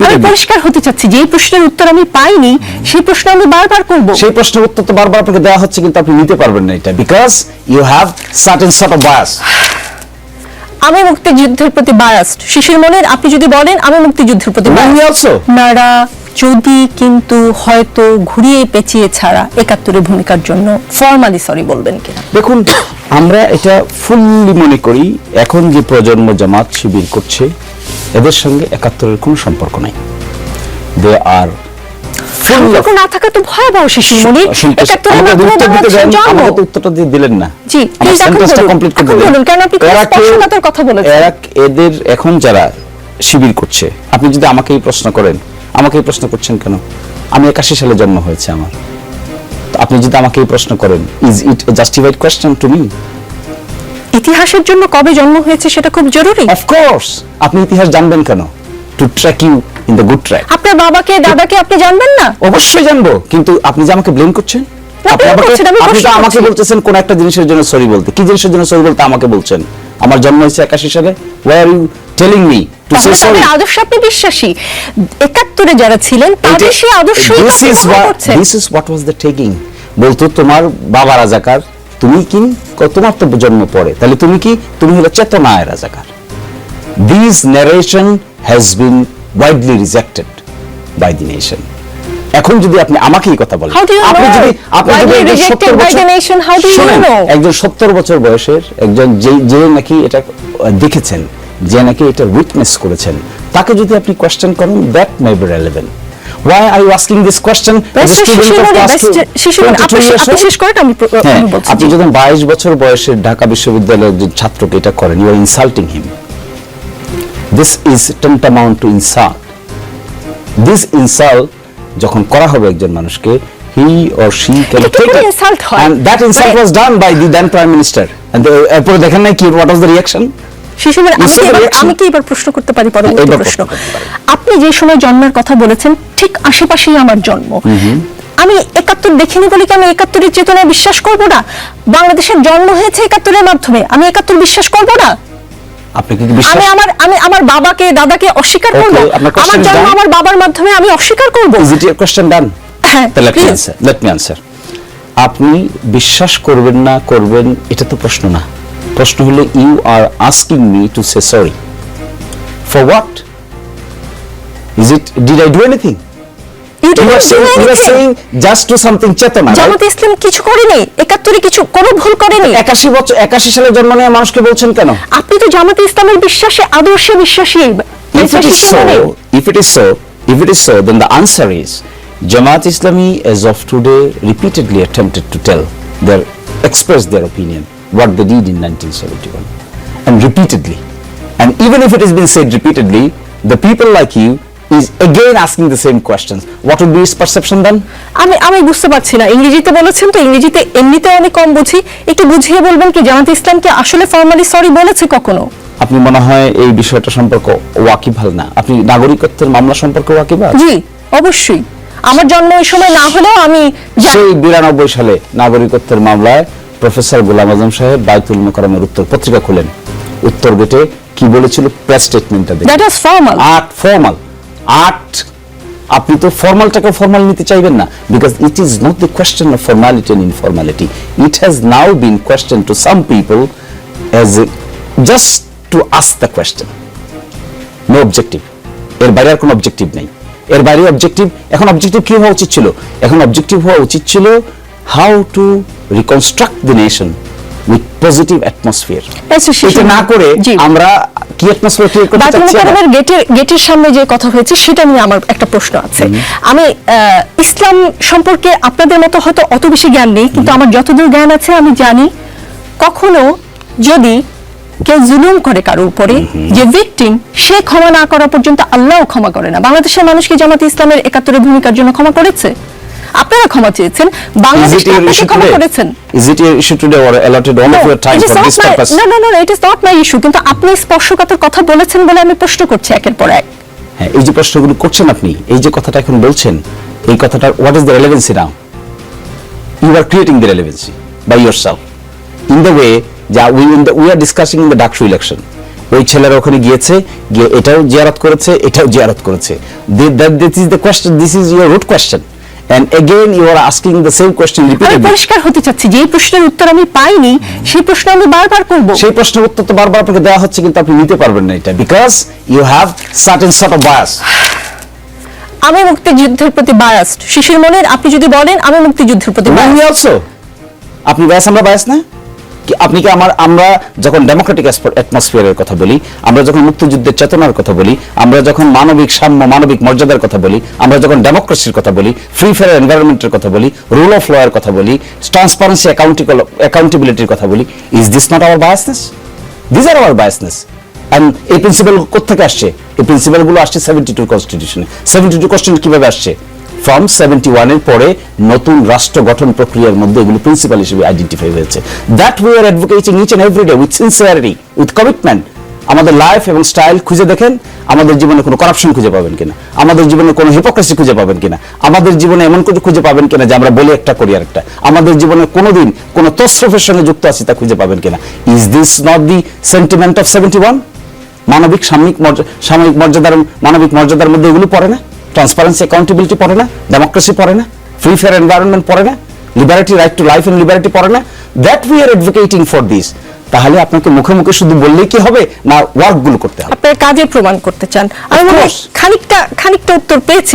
আমি পরিষ্কার হতে চাচ্ছি, যে প্রশ্নের উত্তর আমি পাইনি সেই প্রশ্ন আমি বারবার করব। সেই প্রশ্নের উত্তর তো বারবার আপনাকে দেওয়া হচ্ছে, কিন্তু আপনি নিতে পারবেন না এটা, because you have certain sort of bias. আমি মুক্তিযুদ্ধের প্রতি বায়াসড, শিশির মনির আপনি যদি বলেন আমি মুক্তিযুদ্ধের প্রতি বায়াসড, নারা যদি কিন্তু হয়তো ঘুরিয়ে পেঁচিয়ে ছাড়া ৭১-এর ভূমিকার জন্য ফর্মালি সরি বলবেন কিনা? দেখুন, আমরা এটা ফুললি মনে করি এখন যে প্রজন্ম জামাত শিবির করছে এদের সঙ্গে ৭১-এর কোনো সম্পর্ক নাই। দে আর সম্পর্ক না থাকা তো ভয়াবহ শিশির মনির। ৭১-এর মাধ্যমে বাংলাদেশের জন্ম। আমাকে তো উত্তরটা দিয়ে দিলেন না। জি, প্লিজ এখন কমপ্লিট করে বলুন, কারণ আপনি স্পষ্টতার কথা বলেছেন। এদের এখন যারা শিবির করছে, আপনি যদি আমাকে এই প্রশ্ন করেন, আমাকে এই প্রশ্ন করছেন কেন? আমি ৮১ সালে জন্ম হয়েছে আমার। আপনি যদি আমাকে এই প্রশ্ন করেন, is it A justified question to me? ইতিহাসের জন্য কবে জন্ম হয়েছে সেটা খুব জরুরি। অফ কোর্স, আপনি ইতিহাস জানবেন কেন? To track you in the good track. আপনার বাবাকে দাদাকে আপনি জানবেন না? অবশ্যই জানবো, কিন্তু আপনি যে আমাকে ব্লেম করছেন, আপনি তো আমাকে বলতেছেন কোন একটা জিনিসের জন্য সরি বলতে। কি জিনিসের জন্য সরি বলতে আমাকে বলছেন? আমার জন্ম হয়েছে ৮১ সালে, why are you telling me to say sorry? আদর্শ আপনি বিশ্বাসী, ৭১-এ যারা ছিলেন তাদের সেই আদর্শই this is what was the taking. বলতো তোমার বাবা রাজাকার, তুমি কি? তোমার তো জন্ম পড়ে, তাহলে তুমি কি? তুমি হলো চেতনায় রাজাকার। This narration has been widely rejected by the nation. এখন যদি আপনি আমাকে এই কথা বলেন, আপনি যদি একজন ৭০ বছর বয়সের একজন যে নাকি এটা দেখেছেন, যে নাকি এটা উইটনেস করেছেন, তাকে যদি আপনি কোয়েশ্চেন করেন, that may be relevant. Why are you asking this question? আপনি যখন 22 বছর বয়সের ঢাকা বিশ্ববিদ্যালয়ের যে ছাত্রকে এটা করেন, you are insulting him. This is tantamount to insult. This insult যখন করা হবে একজন মানুষকে, he or she can take it, and that insult was done by the then Prime Minister. And এরপরে দেখেন না কি what was the reaction? আমি কি এবার প্রশ্ন করতে পারি? পরবর্তী প্রশ্ন, আপনি যে সময় জন্মের কথা বলেছেন ঠিক আশেপাশেই আমার জন্ম। আমি ৭১ দেখিনি বলে কি আমি ৭১-এর চেতনায় বিশ্বাস করব না? বাংলাদেশের জন্ম হয়েছে ৭১-এর মাধ্যমে, আমি ৭১ বিশ্বাস করব না? আমি আমার বাবাকে দাদাকে অস্বীকার করব? আমার জন্ম আমার বাবার মাধ্যমে, আমি অস্বীকার করব? Is it your question done? Let me answer. আপনি বিশ্বাস করবেন না করবেন এটা তো প্রশ্ন না। প্রশ্ন হলো you are asking me to say sorry. For what? Did I do anything? You are saying just do something চেতনা। জামাত ইসলাম কিছু করেনি, ৭১-এ কিছু কোনো ভুল করেনি। ৮১ সালে জন্ম নেওয়া মানুষকে বলছেন কেন? আপনি তো জামাত ইসলামের বিশ্বাসে আদর্শে বিশ্বাসী। If it is so, then the answer is Jamaat Islami as of today repeatedly attempted to express their opinion what they did in 1971, and repeatedly, and even if it has been said repeatedly, the people like you is again asking the same questions. What would be his perception then? আমি বুঝতে পারছি না। ইংরেজিতে বলেছেন তো, ইংরেজিতে এমনিতে অনেক কম বুঝি, একটু বুঝিয়ে বলবেন কি জামাত ইসলামকে আসলে ফর্মালি সরি বলেছে কখনো? আপনি মনে হয় এই বিষয়টা সম্পর্কে ওয়াকিবহাল না। আপনি নাগরিকত্বের মামলা সম্পর্কে ওয়াকিবহাল? জি অবশ্যই। আমার জন্ম ওই সময় না হলেও আমি সেই 92 সালে নাগরিকত্বের মামলায় প্রফেসর গোলাম আজম সাহেব বায়তুল মোকাররমের উত্তর পত্রিকা খুলেন, উত্তর গেটে কি বলেছিল প্রেস স্টেটমেন্টটা দেখুন। That is formal. আপনি তো ফর্মালটাকে ফর্মাল নিতে চাইবেন না, because it is not the question of formality and informality. It has now been question to some people as just to ask the question, no objective. এর বাইরে আর কোনো অবজেক্টিভ নেই। এর বাইরে অবজেক্টিভ, এখন অবজেক্টিভ কি হওয়া উচিত ছিল? এখন অবজেক্টিভ হওয়া উচিত ছিল how to reconstruct the nation with positive atmosphere. এটা না করে আমরা কি অ্যাটমসফিয়ার ক্রিয়েট করতে চাচ্ছি? গেটের সামনে যে কথা হয়েছে সেটা নিয়ে আমার একটা প্রশ্ন আছে। আমি ইসলাম সম্পর্কে আপনাদের মতো হয়তো অত বেশি জ্ঞান নেই, কিন্তু আমার যতদূর জ্ঞান আছে আমি জানি কখনো যদি কেউ জুলুম করে কারো উপরে, যে ভিকটিম, সে ক্ষমা না করা পর্যন্ত আল্লাহও ক্ষমা করে না। বাংলাদেশের মানুষকে জামাত ইসলামের ৭১-এর ভূমিকার জন্য ক্ষমা করেছে? আপনারা ক্ষমা চেয়েছেন, বাংলাদেশ আপনাকে ক্ষমা করেছেন। Is it your issue today or allotted all of your time for this purpose? No, it is not my issue. কিন্তু আপনি স্পর্শকাতর কথা বলেছেন বলে আমি প্রশ্ন করছি একের পর এক। হ্যাঁ, এই যে প্রশ্নগুলো করছেন আপনি, এই যে কথাটা এখন বলছেন, এই কথাটা what is the relevancy now? You are creating the relevancy by yourself in the way that we are discussing in the Dhakshu election, ওই ছেলেরা ওখানে গিয়েছে, গিয়ে এটাও জিয়ারত করেছে, এটাও জিয়ারত করেছে। This is the question, this is your root question, and again you are asking the same question আমি repeatedly. পরিষ্কার হতে চাচ্ছি, যে প্রশ্নের উত্তর আমি পাইনি সেই প্রশ্ন আমি বারবার করব। সেই প্রশ্নের উত্তর তো বারবার আপনাকে দেওয়া হচ্ছে, কিন্তু আপনি নিতে পারবেন না এটা, because you have certain sort of bias. আমি মুক্তিযুদ্ধের প্রতি বায়াসড, শিশির মনির আপনি যদি বলেন আমি মুক্তিযুদ্ধের প্রতি We biased। also, আপনি বায়াস, আমরা বায়াস না? কি আপনি কি আমরা যখন ডেমোক্রেটিক অ্যাটমসফিয়ারের কথা বলি, আমরা যখন মুক্তিযুদ্ধের চেতনার কথা বলি, আমরা যখন মানবিক সাম্য, মানবিক মর্যাদার কথা বলি, আমরা যখন ডেমোক্রেসির কথা বলি, ফ্রি ফেয়ার এনভায়রনমেন্টের কথা বলি, রুল অফ ল এর কথা বলি, ট্রান্সপারেন্সি অ্যাকাউন্টেবিলিটির কথা বলি, is this not our biasness? This are our biasness. And এই প্রিন্সিপাল কোথেকে আসছে? এই প্রিন্সিপাল গুলো আসছে 72 কনস্টিটিউশনে। 72 কনস্টিটিউশন কিভাবে আসছে? ফ্রম 71 এর পরে নতুন রাষ্ট্র গঠন প্রক্রিয়ার মধ্যে এগুলো প্রিন্সিপাল হিসেবে আইডেন্টিফাই হয়েছে। That we are advocating each and every day with sincerity, with commitment. আমাদের লাইফ এবং স্টাইল খুঁজে দেখেন, আমাদের জীবনে কোনো করাপশন খুঁজে পাবেন কিনা, আমাদের জীবনে কোনো হিপোক্রেসি খুঁজে পাবেন কিনা, আমাদের জীবনে এমন কিছু খুঁজে পাবেন কিনা যে আমরা বলি একটা করি আরেকটা, আমাদের জীবনে কোনোদিন কোনো তসরফের সঙ্গে যুক্ত আছি তা খুঁজে পাবেন কিনা। Is this not the sentiment of 71? মানবিক সাময়িক মানবিক মর্যাদার মধ্যে এগুলো পড়ে না? ট্রান্সপারেন্সি অ্যাকাউন্টেবিলিটি পড়ে না? ডেমোক্রেসি পড়ে না? ফ্রি ফেয়ার এনভায়রনমেন্ট পড়ে না? Liberty, right to life and liberty পড়ে না? That we are advocating for this. তাহলে আপনাকে মুখে মুখে শুধু বললেই কি হবে, না ওয়ার্কগুলো করতে হবে? আপনার কাজে প্রমাণ করতে চান। আমি মনে হয় course. খানিকটা উত্তর পেয়েছি।